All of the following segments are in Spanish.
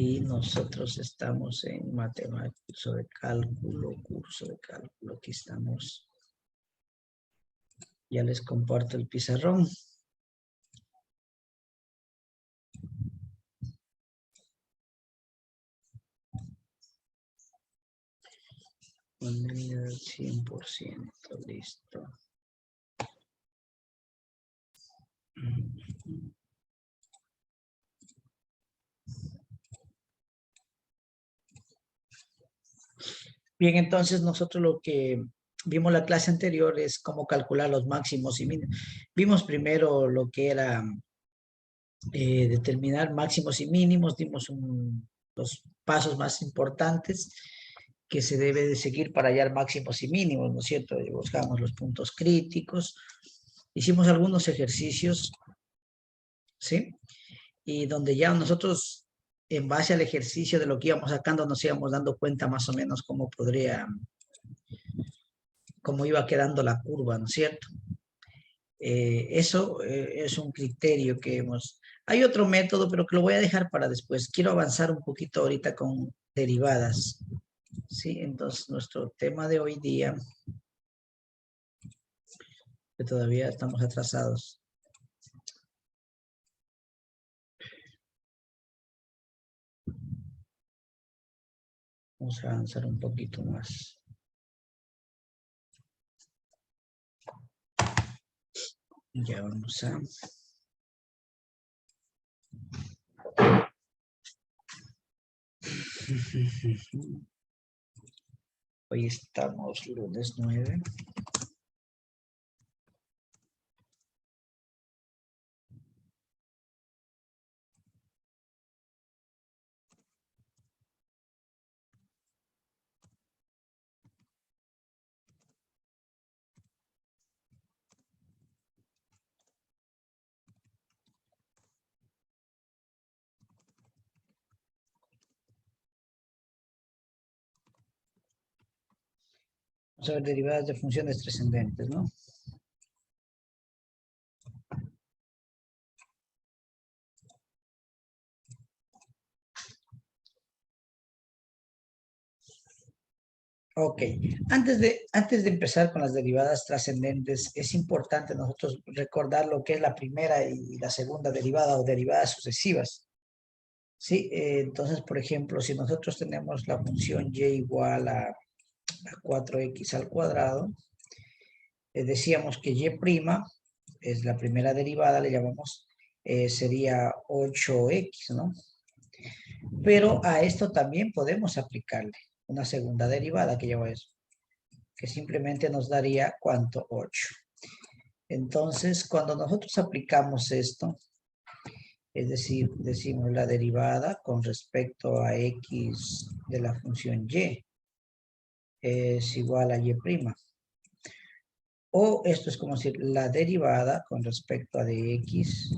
Y nosotros estamos en matemáticas, curso de cálculo. Aquí estamos. Ya les comparto el pizarrón. Ponerle al 100%, listo. Bien, entonces nosotros lo que vimos la clase anterior es cómo calcular los máximos y mínimos. Vimos primero lo que era determinar máximos y mínimos, dimos los pasos más importantes que se debe de seguir para hallar máximos y mínimos, ¿no es cierto? Buscamos los puntos críticos, hicimos algunos ejercicios, ¿sí? Y donde ya nosotros, en base al ejercicio de lo que íbamos sacando, nos íbamos dando cuenta más o menos cómo iba quedando la curva, ¿no es cierto? Eso es un criterio que hemos... Hay otro método, pero que lo voy a dejar para después. Quiero avanzar un poquito ahorita con derivadas, ¿sí? Entonces, nuestro tema de hoy día, que todavía estamos atrasados. Vamos a avanzar un poquito más. Ya vamos a... Hoy estamos lunes 9. Vamos a ver derivadas de funciones trascendentes, ¿no? Ok, antes de empezar con las derivadas trascendentes, es importante nosotros recordar lo que es la primera y la segunda derivada o derivadas sucesivas. Sí, entonces, por ejemplo, si nosotros tenemos la función y igual a 4x al cuadrado, decíamos que y' es la primera derivada, le llamamos, sería 8x, ¿no? Pero a esto también podemos aplicarle una segunda derivada que lleva eso, que simplemente nos daría, ¿cuánto? 8. Entonces, cuando nosotros aplicamos esto, es decir, decimos la derivada con respecto a x de la función y es igual a y'. O esto es como decir la derivada con respecto a dx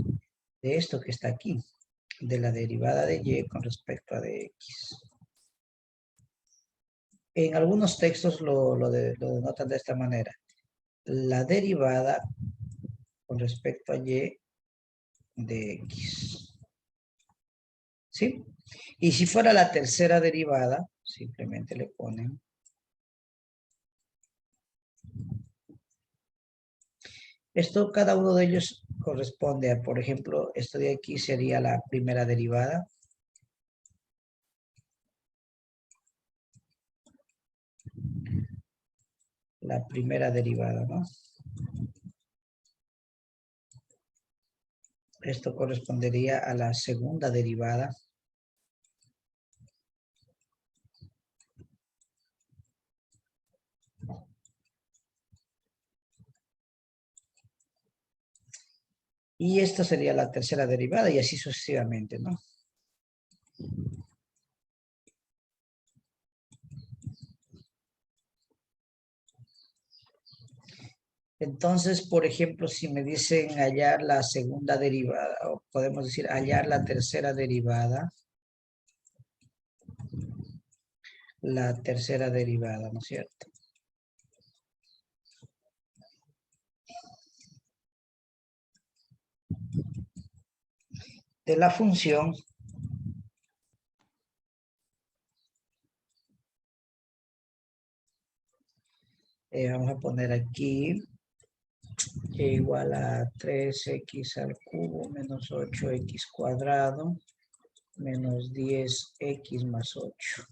de esto que está aquí, de la derivada de y con respecto a dx. En algunos textos lo denotan de esta manera. La derivada con respecto a y de x. ¿Sí? Y si fuera la tercera derivada, simplemente le ponen esto, cada uno de ellos corresponde a, por ejemplo, esto de aquí sería la primera derivada. La primera derivada, ¿no? Esto correspondería a la segunda derivada. Y esta sería la tercera derivada y así sucesivamente, ¿no? Entonces, por ejemplo, si me dicen hallar la segunda derivada, o podemos decir hallar la tercera derivada, ¿no es cierto? De la función vamos a poner aquí igual a 3x al cubo menos 8x cuadrado menos 10x más 8.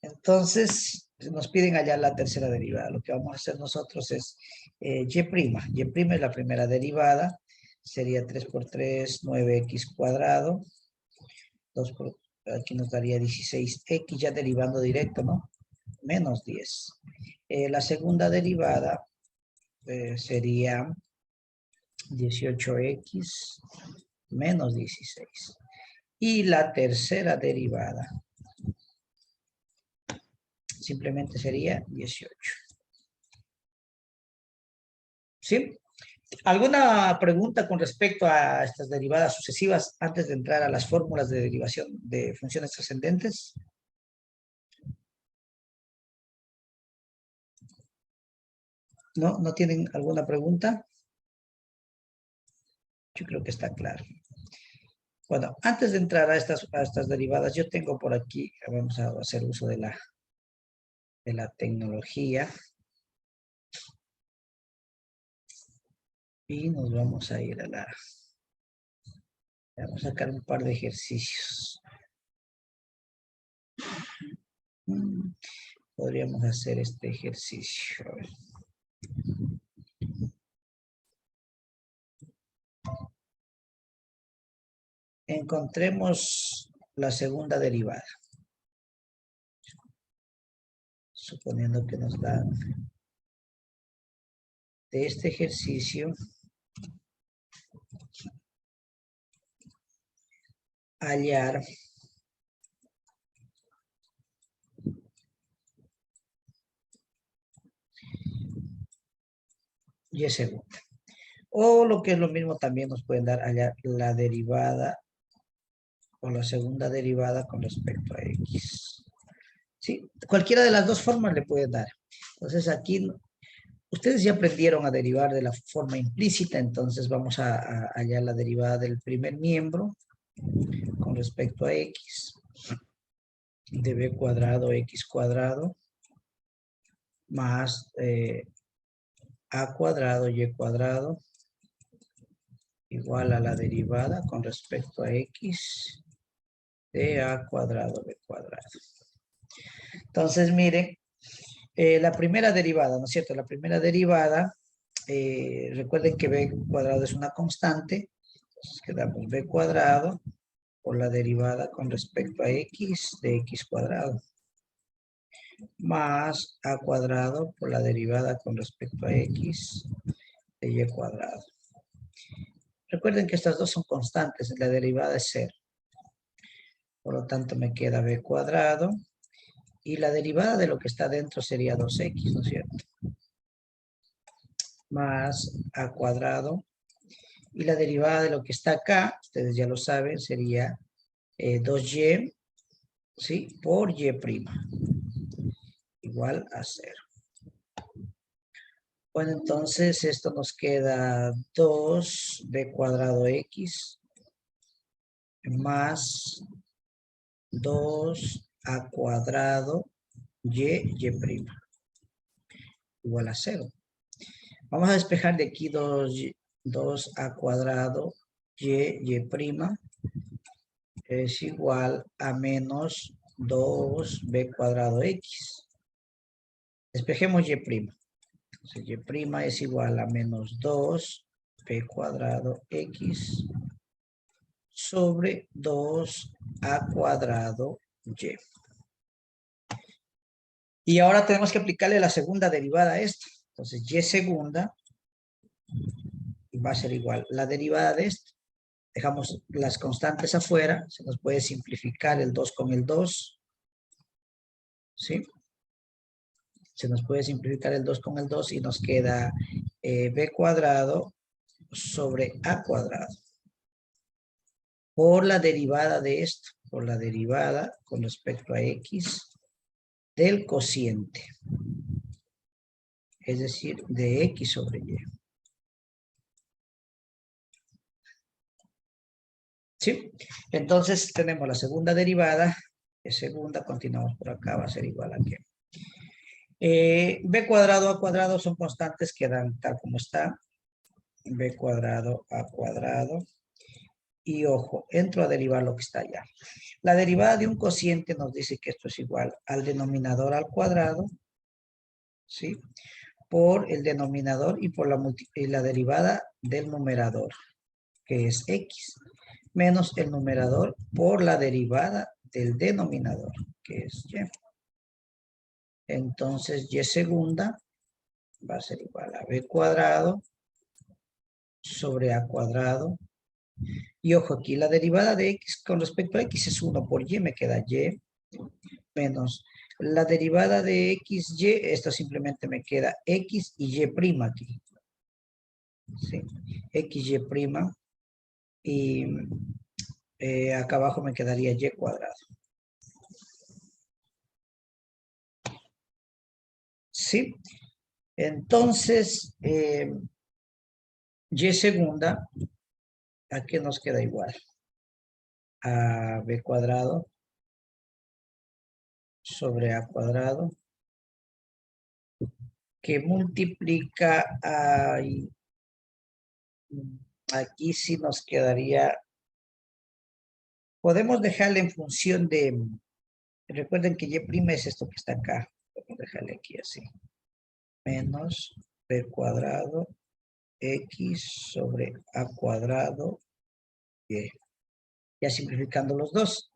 Entonces, nos piden hallar la tercera derivada. Lo que vamos a hacer nosotros es y'. Y' es la primera derivada. Sería 3 por 3, 9x cuadrado. 2 por, aquí nos daría 16x, ya derivando directo, ¿no? Menos 10. La segunda derivada sería 18x menos 16. Y la tercera derivada simplemente sería 18. ¿Sí? ¿Alguna pregunta con respecto a estas derivadas sucesivas antes de entrar a las fórmulas de derivación de funciones trascendentes? ¿No? ¿No tienen alguna pregunta? Yo creo que está claro. Bueno, antes de entrar a estas derivadas, yo tengo por aquí, vamos a hacer uso de la tecnología. Y nos vamos a ir vamos a sacar un par de ejercicios. Podríamos hacer este ejercicio. A ver. Encontremos la segunda derivada. Suponiendo que nos dan de este ejercicio hallar y segunda. O lo que es lo mismo, también nos pueden dar hallar la derivada o la segunda derivada con respecto a x. ¿Sí? Cualquiera de las dos formas le pueden dar. Entonces aquí ustedes ya aprendieron a derivar de la forma implícita, entonces vamos a hallar la derivada del primer miembro con respecto a x de b cuadrado x cuadrado más a cuadrado y cuadrado igual a la derivada con respecto a x de a cuadrado b cuadrado. Entonces, miren, la primera derivada, ¿no es cierto? La primera derivada, recuerden que b cuadrado es una constante, entonces quedamos b cuadrado por la derivada con respecto a x de x cuadrado más a cuadrado por la derivada con respecto a x de y cuadrado. Recuerden que estas dos son constantes, la derivada es 0. Por lo tanto, me queda b cuadrado. Y la derivada de lo que está dentro sería 2x, ¿no es cierto? Más a cuadrado. Y la derivada de lo que está acá, ustedes ya lo saben, sería 2y, ¿sí? Por y', igual a 0. Bueno, entonces esto nos queda 2b cuadrado x más 2a cuadrado y igual a 0. Vamos a despejar de aquí 2a cuadrado y' es igual a menos 2b cuadrado x. Despejemos y'. Entonces y' es igual a menos 2b cuadrado x sobre 2a cuadrado y. Y ahora tenemos que aplicarle la segunda derivada a esto. Entonces y segunda va a ser igual la derivada de esto. Dejamos las constantes afuera, se nos puede simplificar el 2 con el 2, ¿sí? Se nos puede simplificar el 2 con el 2 y nos queda b cuadrado sobre a cuadrado. Por la derivada de esto, por la derivada con respecto a x del cociente. Es decir, de x sobre y. ¿Sí? Entonces tenemos la segunda derivada, es segunda, continuamos por acá, va a ser igual a qué. B cuadrado, A cuadrado son constantes, quedan tal como está. B cuadrado, A cuadrado. Y ojo, entro a derivar lo que está allá. La derivada de un cociente nos dice que esto es igual al denominador al cuadrado, ¿sí? Por el denominador y por la derivada del numerador, que es x, menos el numerador por la derivada del denominador, que es y. Entonces, y segunda va a ser igual a b cuadrado sobre a cuadrado. Y ojo, aquí la derivada de x con respecto a x es 1 por y, me queda y, menos la derivada de x, y, esto simplemente me queda x y y prima aquí. ¿Sí? X, y prima. Y acá abajo me quedaría y cuadrado. ¿Sí? Entonces, y segunda, ¿a qué nos queda igual? A b cuadrado sobre a cuadrado, que multiplica a... Aquí sí nos quedaría... Podemos dejarle en función de... Recuerden que y' es esto que está acá. Podemos dejarle aquí así. Menos b cuadrado x sobre a cuadrado y. Ya simplificando los dos.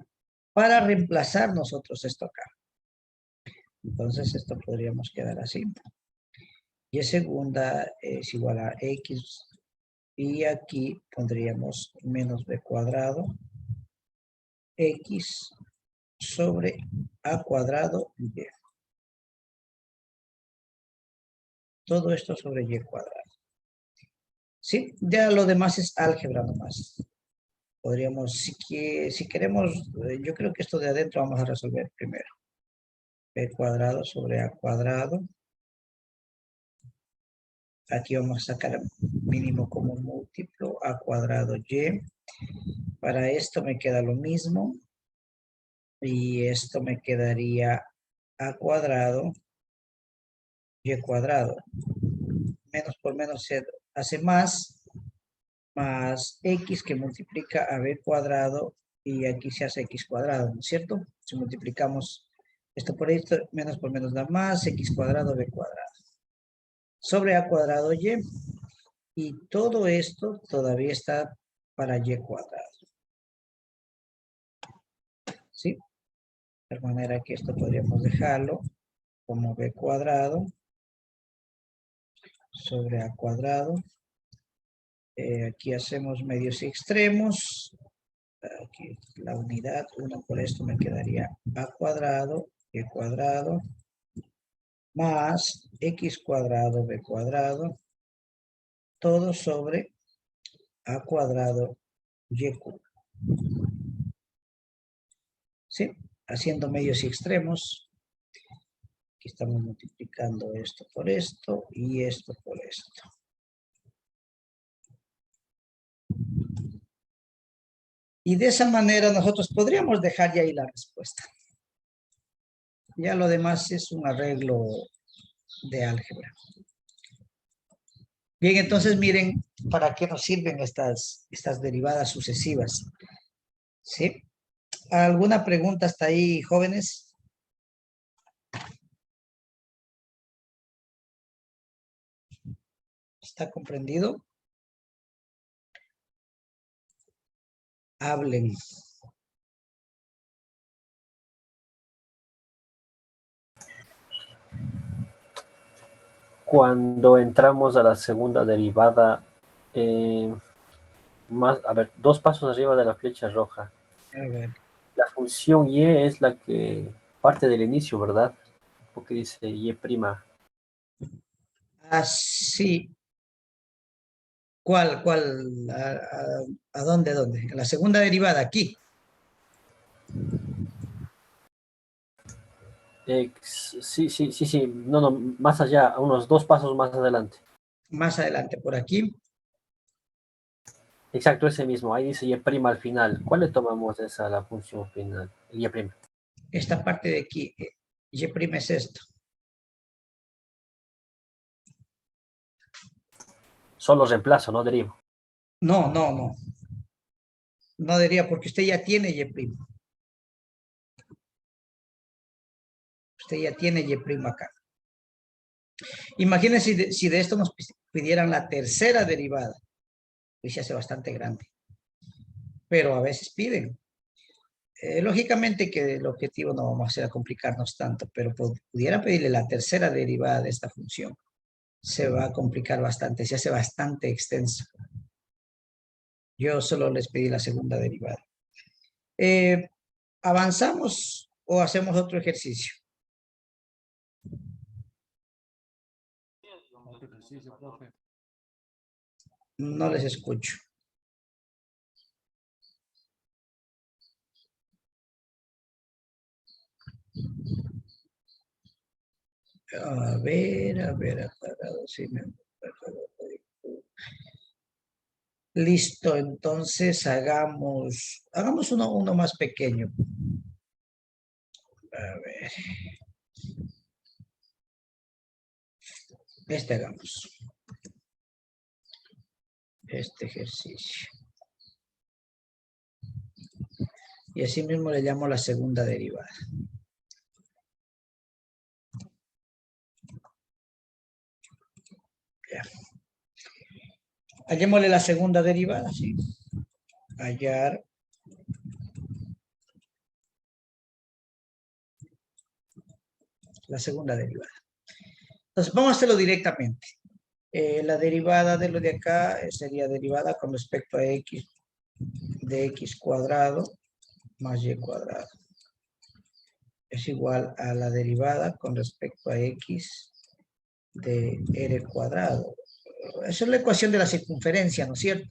Para reemplazar nosotros esto acá. Entonces esto podríamos quedar así. Y segunda es igual a x. Y aquí pondríamos menos b cuadrado x sobre a cuadrado y. Todo esto sobre y cuadrado. Sí, ya lo demás es álgebra nomás. Podríamos, si queremos, yo creo que esto de adentro vamos a resolver primero. B cuadrado sobre a cuadrado. Aquí vamos a sacar mínimo común múltiplo, a cuadrado y. Para esto me queda lo mismo. Y esto me quedaría a cuadrado y cuadrado. Menos por menos se hace más x que multiplica a b cuadrado y aquí se hace x cuadrado, ¿no es cierto? Si multiplicamos esto por esto, menos por menos da más, x cuadrado, b cuadrado. Sobre a cuadrado y. Y todo esto todavía está para y cuadrado. ¿Sí? De manera que esto podríamos dejarlo como b cuadrado sobre a cuadrado. Aquí hacemos medios y extremos. Aquí la unidad, 1 por esto me quedaría a cuadrado, y cuadrado, más x cuadrado, b cuadrado, todo sobre a cuadrado, y cubo. ¿Sí? Haciendo medios y extremos. Aquí estamos multiplicando esto por esto y esto por esto. Y de esa manera nosotros podríamos dejar ya ahí la respuesta. Ya lo demás es un arreglo de álgebra. Bien, entonces miren para qué nos sirven estas derivadas sucesivas. ¿Sí? ¿Alguna pregunta hasta ahí, jóvenes? ¿Está comprendido? Hablen. Cuando entramos a la segunda derivada, a ver, 2 pasos arriba de la flecha roja. A ver. La función y es la que parte del inicio, ¿verdad? Porque dice y prima. Así. ¿Cuál? ¿A dónde, dónde? La segunda derivada, aquí. Sí, sí, sí, sí. No, no, más allá, unos 2 pasos más adelante. Más adelante, por aquí. Exacto, ese mismo. Ahí dice y prima al final. ¿Cuál le tomamos esa la función final? Y prima. Esta parte de aquí. Y' es esto. Solo reemplazo, no derivo. No, no, no. No diría porque usted ya tiene Y'. Usted ya tiene Y' acá. Imagínense si de esto nos pidieran la tercera derivada. Pues se hace bastante grande. Pero a veces piden. Lógicamente que el objetivo no vamos a hacer a complicarnos tanto, pero pudiera pedirle la tercera derivada de esta función. Se va a complicar bastante, se hace bastante extenso. Yo solo les pedí la segunda derivada. ¿Avanzamos o hacemos otro ejercicio? No les escucho. A ver, aclarado, sí me... Listo, entonces hagamos uno más pequeño. A ver. Hagamos. Este ejercicio. Y así mismo le llamo la segunda derivada. Ya. Hallémosle la segunda derivada, ¿sí? Hallar la segunda derivada. Entonces, vamos a hacerlo directamente. La derivada de lo de acá sería derivada con respecto a x de x cuadrado más y cuadrado. Es igual a la derivada con respecto a x de r cuadrado. Esa es la ecuación de la circunferencia, ¿no es cierto?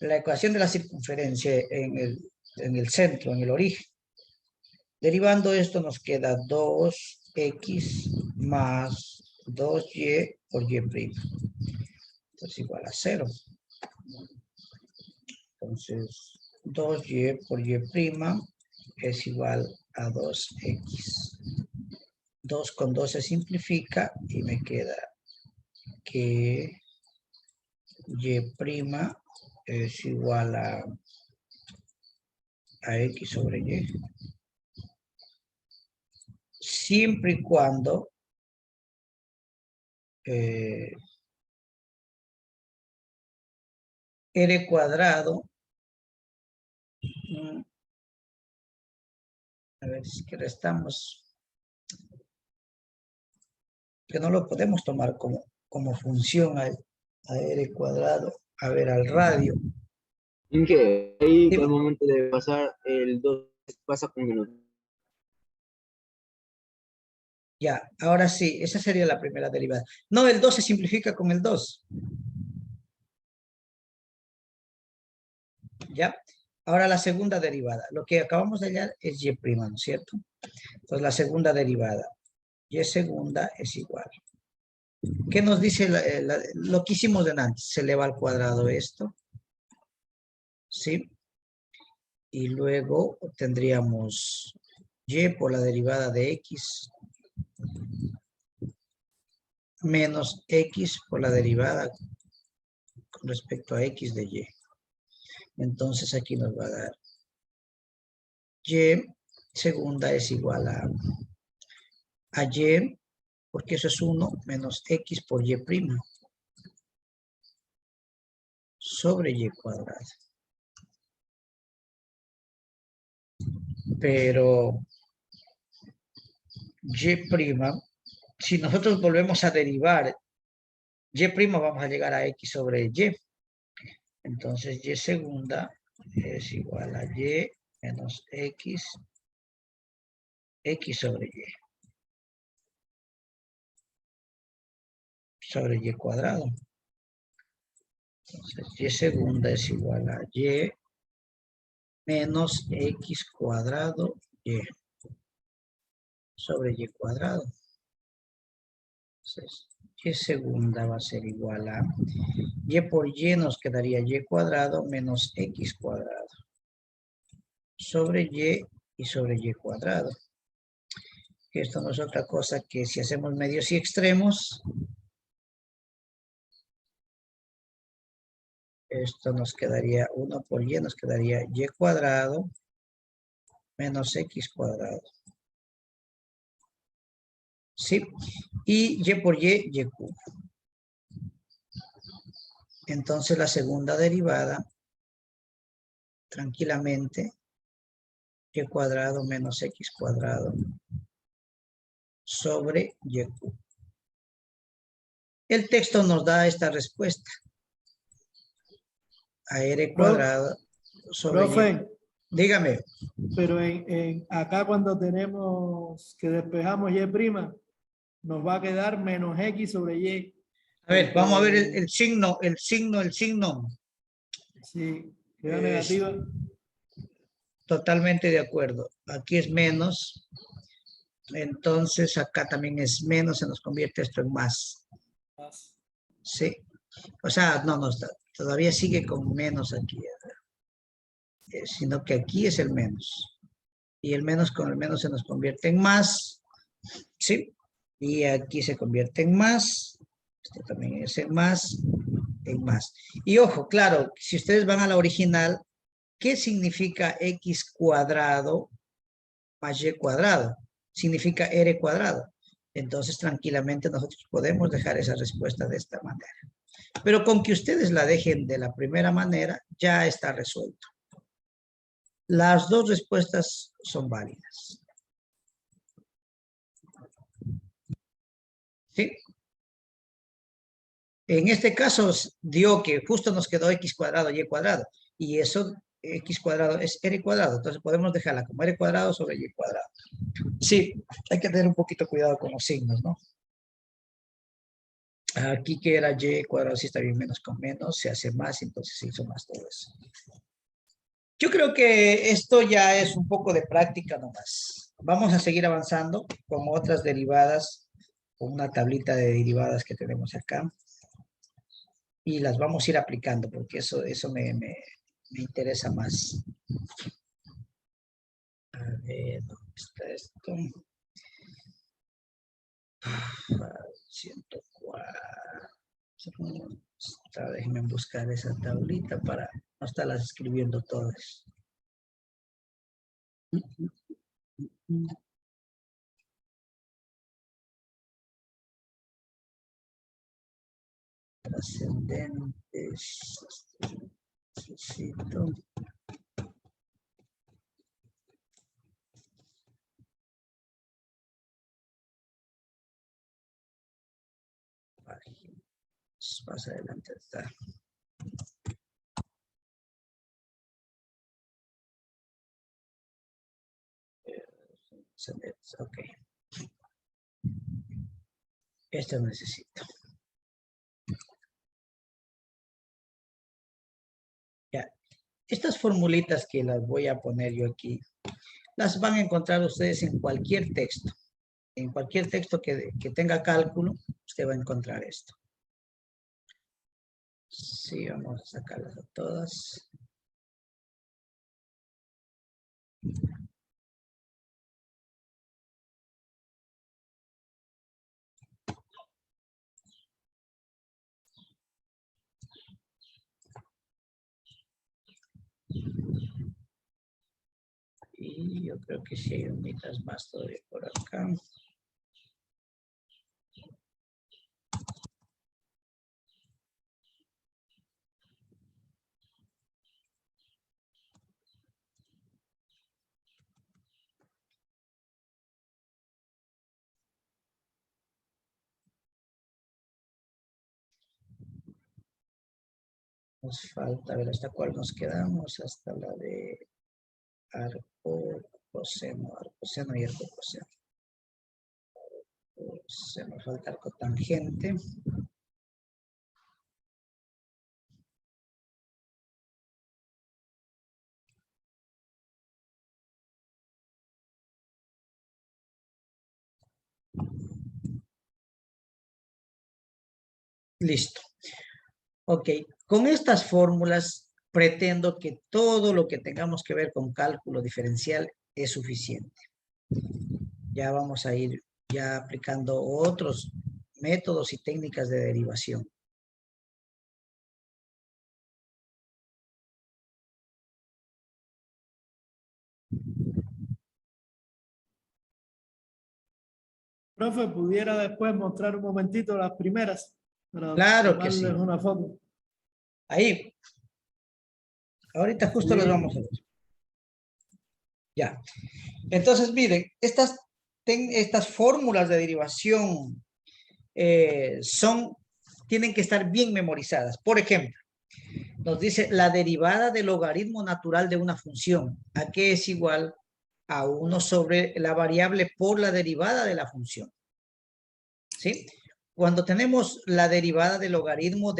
La ecuación de la circunferencia en el centro, en el origen. Derivando esto nos queda 2x más 2y por y'. Entonces igual a 0. Entonces 2y por y' es igual a 2x. 2 con 2 se simplifica y me queda que y' es igual a x sobre y. Siempre y cuando r cuadrado, a ver si que restamos, que no lo podemos tomar como función a r cuadrado, a ver, al radio. ¿En qué? Ahí Sí, al momento de pasar el 2 pasa con minuto. ya, ahora sí, esa sería la primera derivada. No, el 2 se simplifica con el 2. ¿Ya? Ahora la segunda derivada. Lo que acabamos de hallar es y', ¿no es cierto? Entonces la segunda derivada. Y segunda es igual. ¿Qué nos dice lo que hicimos de antes? Se eleva al cuadrado esto. ¿Sí? Y luego tendríamos y por la derivada de x menos x por la derivada con respecto a x de y. Entonces aquí nos va a dar y segunda es igual a y, porque eso es 1 menos x por y' sobre y cuadrado. Pero y', si nosotros volvemos a derivar y', vamos a llegar a x sobre y. Entonces y segunda es igual a y menos x sobre y cuadrado. Entonces y segunda es igual a y menos x cuadrado y sobre y cuadrado. Entonces y segunda va a ser igual a y por y nos quedaría y cuadrado menos x cuadrado sobre y sobre y cuadrado. Esto no es otra cosa que si hacemos medios y extremos, Esto nos quedaría 1 por y, nos quedaría y cuadrado menos x cuadrado. ¿Sí? Y y por y cubo. Entonces la segunda derivada, tranquilamente, y cuadrado menos x cuadrado sobre y cubo. El texto nos da esta respuesta. A r cuadrado sobre Profe, Dígame. pero acá cuando tenemos que despejamos y', nos va a quedar menos x sobre y. A ver, vamos a ver porque el signo. Sí, queda Es- negativa. Totalmente de acuerdo. Aquí es menos. Entonces acá también es menos. Se nos convierte esto en más. Sí. O sea, no, todavía sigue con menos aquí. Sino que aquí es el menos. Y el menos con el menos se nos convierte en más. ¿Sí? Y aquí se convierte en más. Este también es en más. En más. Y ojo, claro, si ustedes van a la original, ¿qué significa x cuadrado más y cuadrado? Significa r cuadrado. Entonces, tranquilamente nosotros podemos dejar esa respuesta de esta manera. Pero con que ustedes la dejen de la primera manera, ya está resuelto. Las dos respuestas son válidas. ¿Sí? En este caso dio que justo nos quedó x cuadrado y cuadrado. Y eso, x cuadrado es r cuadrado. Entonces podemos dejarla como r cuadrado sobre y cuadrado. Sí, hay que tener un poquito cuidado con los signos, ¿no? Aquí que era y cuadrado, si está bien, menos con menos, se hace más, entonces se hizo más todo eso. Yo creo que esto ya es un poco de práctica nomás. Vamos a seguir avanzando con otras derivadas, con una tablita de derivadas que tenemos acá. Y las vamos a ir aplicando, porque eso me interesa más. A ver, ¿dónde está esto? 104. Déjenme buscar esa tablita para no estarlas escribiendo todas. Trascendentes. Necesito. Más adelante está. Ok. Esto necesito. Ya. Estas formulitas que las voy a poner yo aquí, las van a encontrar ustedes en cualquier texto. En cualquier texto que tenga cálculo, usted va a encontrar esto. Sí, vamos a sacarlas a todas. Y yo creo que sí hay unitas más todavía por acá. Nos falta, a ver, ¿hasta cuál nos quedamos? Hasta la de arco, coseno y arco coseno. Se nos falta arco tangente. Listo. Ok, con estas fórmulas pretendo que todo lo que tengamos que ver con cálculo diferencial es suficiente. Ya vamos a ir ya aplicando otros métodos y técnicas de derivación. Profe, pudiera después mostrar un momentito las primeras para Claro que sí. tomarles una foto. Ahí. Ahorita justo los Sí. vamos a ver. Ya. Entonces, miren, estas fórmulas de derivación tienen que estar bien memorizadas. Por ejemplo, nos dice la derivada del logaritmo natural de una función. ¿A qué es igual? A 1 sobre la variable por la derivada de la función. ¿Sí? Cuando tenemos la derivada del logaritmo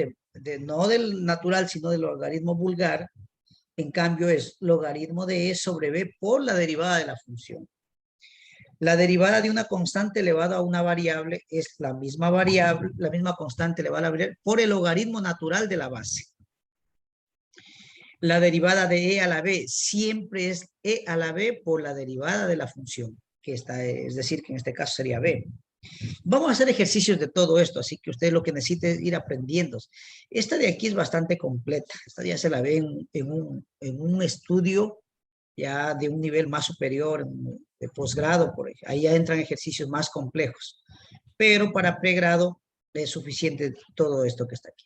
no del natural, sino del logaritmo vulgar, en cambio es logaritmo de e sobre b por la derivada de la función. La derivada de una constante elevada a una variable es la misma variable, la misma constante elevada a la variable por el logaritmo natural de la base. La derivada de e a la b siempre es e a la b por la derivada de la función, que es decir, que en este caso sería b. Vamos a hacer ejercicios de todo esto, así que usted lo que necesita es ir aprendiendo. Esta de aquí es bastante completa. Esta ya se la ve en un estudio ya de un nivel más superior, de posgrado, por ejemplo. Ahí ya entran ejercicios más complejos. Pero para pregrado es suficiente todo esto que está aquí.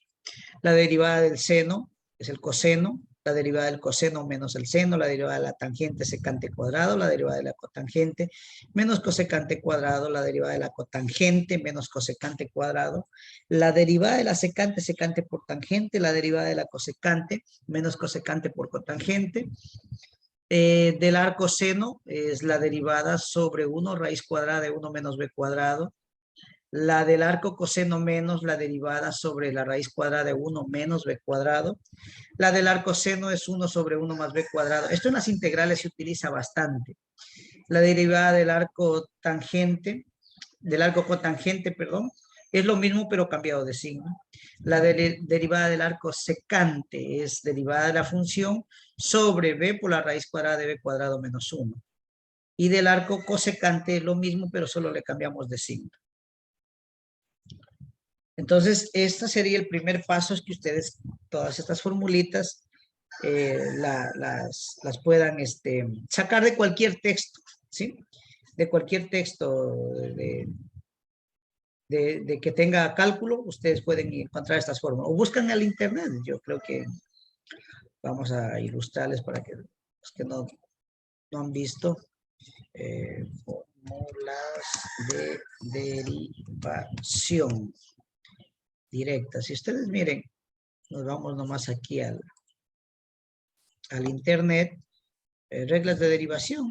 La derivada del seno es el coseno, la derivada del coseno menos el seno, la derivada de la tangente secante cuadrado, la derivada de la cotangente menos cosecante cuadrado, la derivada de la cotangente menos cosecante cuadrado, la derivada de la secante secante por tangente, la derivada de la cosecante menos cosecante por cotangente. Del arco seno es la derivada sobre 1 raíz cuadrada de 1 menos b cuadrado. La del arco coseno menos la derivada sobre la raíz cuadrada de 1 menos b cuadrado. La del arco seno es 1 sobre 1 más b cuadrado. Esto en las integrales se utiliza bastante. La derivada del arco tangente, del arco cotangente, perdón, es lo mismo pero cambiado de signo. La derivada del arco secante es derivada de la función sobre b por la raíz cuadrada de b cuadrado menos 1. Y del arco cosecante es lo mismo pero solo le cambiamos de signo. Entonces, este sería el primer paso, es que ustedes, todas estas formulitas, las puedan sacar de cualquier texto, ¿sí? De cualquier texto de que tenga cálculo, ustedes pueden encontrar estas fórmulas. O buscan al internet, yo creo que vamos a ilustrarles para que los que no han visto. Fórmulas de derivación directa. Si ustedes miren, nos vamos nomás aquí al internet, reglas de derivación,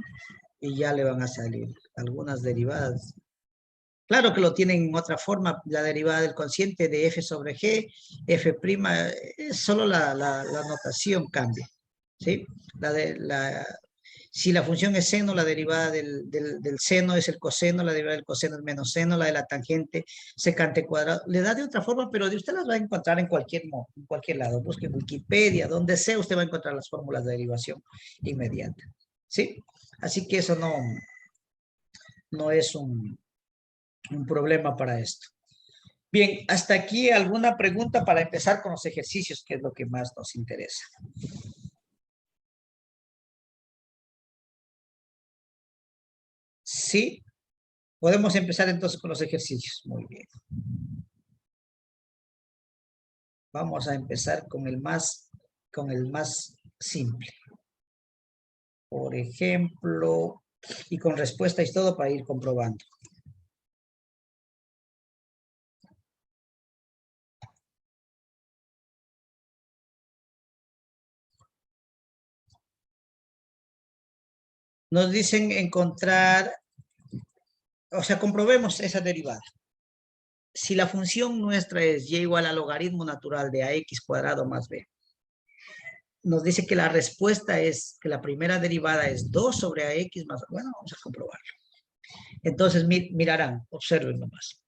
y ya le van a salir algunas derivadas. Claro que lo tienen en otra forma, la derivada del cociente de f sobre g, f', solo la notación cambia, ¿sí? Si la función es seno, la derivada del seno es el coseno, la derivada del coseno es menos seno, la de la tangente, secante cuadrado. Le da de otra forma, pero de usted las va a encontrar en cualquier lado. Busque en Wikipedia, donde sea, usted va a encontrar las fórmulas de derivación inmediata. ¿Sí? Así que eso no es un problema para esto. Bien, hasta aquí alguna pregunta para empezar con los ejercicios, que es lo que más nos interesa. Sí, podemos empezar entonces con los ejercicios. Muy bien. Vamos a empezar con el más simple. Por ejemplo, y con respuesta y todo para ir comprobando. Nos dicen encontrar, o sea, comprobemos esa derivada. Si la función nuestra es y igual al logaritmo natural de ax cuadrado más b, nos dice que la respuesta es que la primera derivada es 2 sobre ax más, bueno, vamos a comprobarlo. Entonces, mirarán, observen nomás.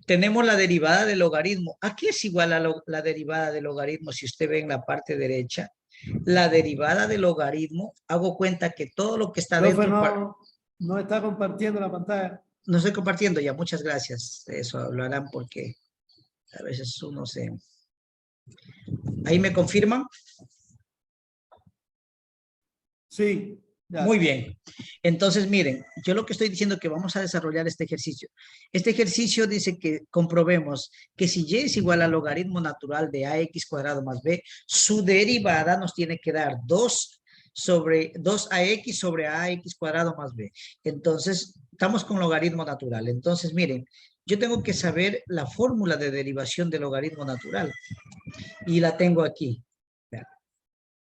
Tenemos la derivada del logaritmo. ¿A qué es igual a la derivada del logaritmo? Si usted ve en la parte derecha, la derivada del logaritmo, hago cuenta que todo lo que está Profe, dentro... no está compartiendo la pantalla. No estoy compartiendo ya, muchas gracias. Eso lo harán porque a veces uno se... ¿Ahí me confirman? Sí. Ya. Muy bien. Entonces, miren, yo lo que estoy diciendo es que vamos a desarrollar este ejercicio. Este ejercicio dice que comprobemos que si y es igual al logaritmo natural de ax cuadrado más b, su derivada nos tiene que dar 2ax sobre ax cuadrado más b. Entonces, estamos con logaritmo natural. Entonces, miren, yo tengo que saber la fórmula de derivación del logaritmo natural. Y la tengo aquí.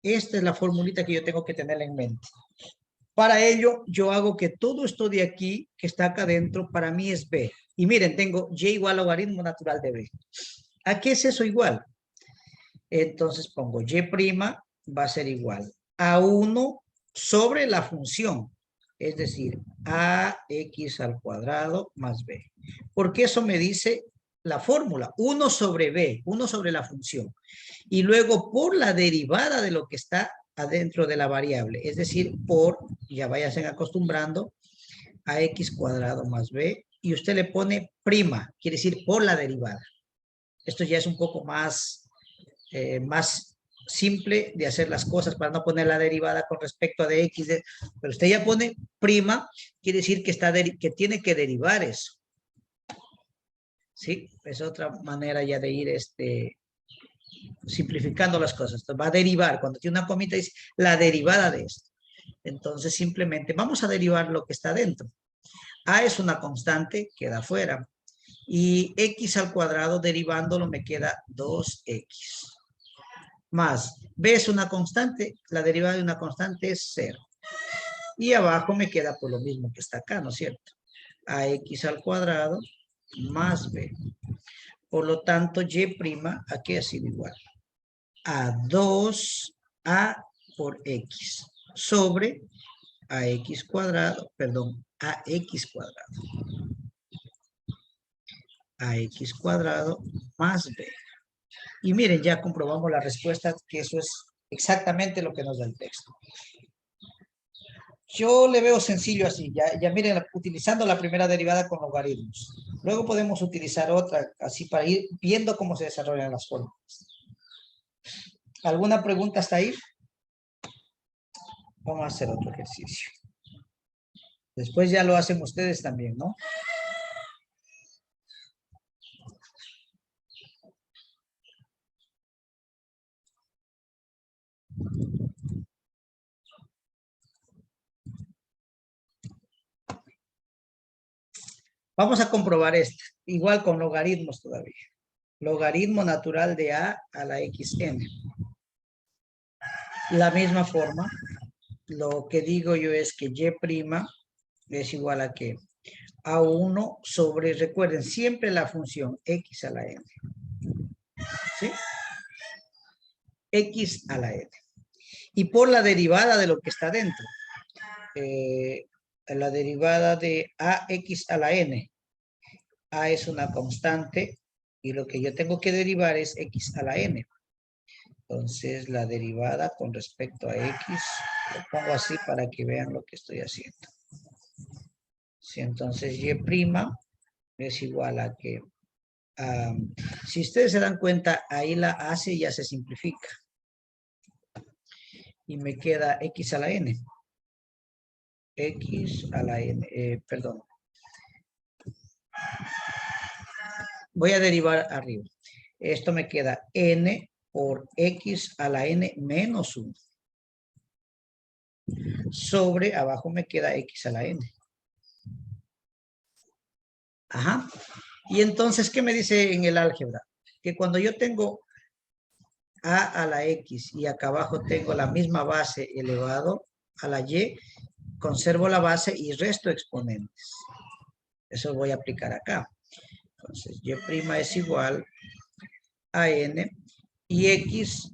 Esta es la formulita que yo tengo que tener en mente. Para ello, yo hago que todo esto de aquí, que está acá adentro, para mí es b. Y miren, tengo y igual a logaritmo natural de b. ¿A qué es eso igual? Entonces pongo y' va a ser igual a 1 sobre la función. Es decir, ax al cuadrado más b. Porque eso me dice la fórmula, 1 sobre b, 1 sobre la función. Y luego por la derivada de lo que está adentro de la variable, es decir, por, ya váyanse acostumbrando, a x cuadrado más b, y usted le pone prima, quiere decir por la derivada. Esto ya es un poco más simple de hacer las cosas para no poner la derivada con respecto a de x, pero usted ya pone prima, quiere decir que tiene que derivar eso. ¿Sí? Es otra manera ya de ir simplificando las cosas. Entonces, va a derivar, cuando tiene una comita dice la derivada de esto. Entonces simplemente vamos a derivar lo que está dentro. A es una constante, queda afuera. Y x al cuadrado derivándolo me queda 2x. Más b es una constante, la derivada de una constante es 0. Y abajo me queda por lo mismo que está acá, ¿no es cierto? Ax al cuadrado más b. Por lo tanto, y' aquí ha sido igual a 2a por x sobre ax cuadrado, perdón, ax cuadrado más b. Y miren, ya comprobamos la respuesta, que eso es exactamente lo que nos da el texto. Yo le veo sencillo así, ya miren, utilizando la primera derivada con logaritmos. Luego podemos utilizar otra, así para ir viendo cómo se desarrollan las fórmulas. ¿Alguna pregunta hasta ahí? Vamos a hacer otro ejercicio. Después ya lo hacen ustedes también, ¿no? Vamos a comprobar esto, igual con logaritmos todavía. Logaritmo natural de a la xn. La misma forma, lo que digo yo es que y' es igual a ¿qué? A 1 sobre, recuerden, siempre la función x a la n. ¿Sí? X a la n. Y por la derivada de lo que está dentro. La derivada de ax a la n. A es una constante y lo que yo tengo que derivar es x a la n. Entonces la derivada con respecto a x, lo pongo así para que vean lo que estoy haciendo. Sí, entonces y' es igual a que, si ustedes se dan cuenta, ahí la a ya se simplifica. Y me queda x a la n. X a la n, perdón. Voy a derivar arriba. Esto me queda n por x a la n menos 1. Sobre, abajo me queda x a la n. Ajá. Y entonces, ¿qué me dice en el álgebra? Que cuando yo tengo a la x y acá abajo tengo la misma base elevado a la y, conservo la base y resto exponentes. Eso voy a aplicar acá. Entonces, y' es igual a n y x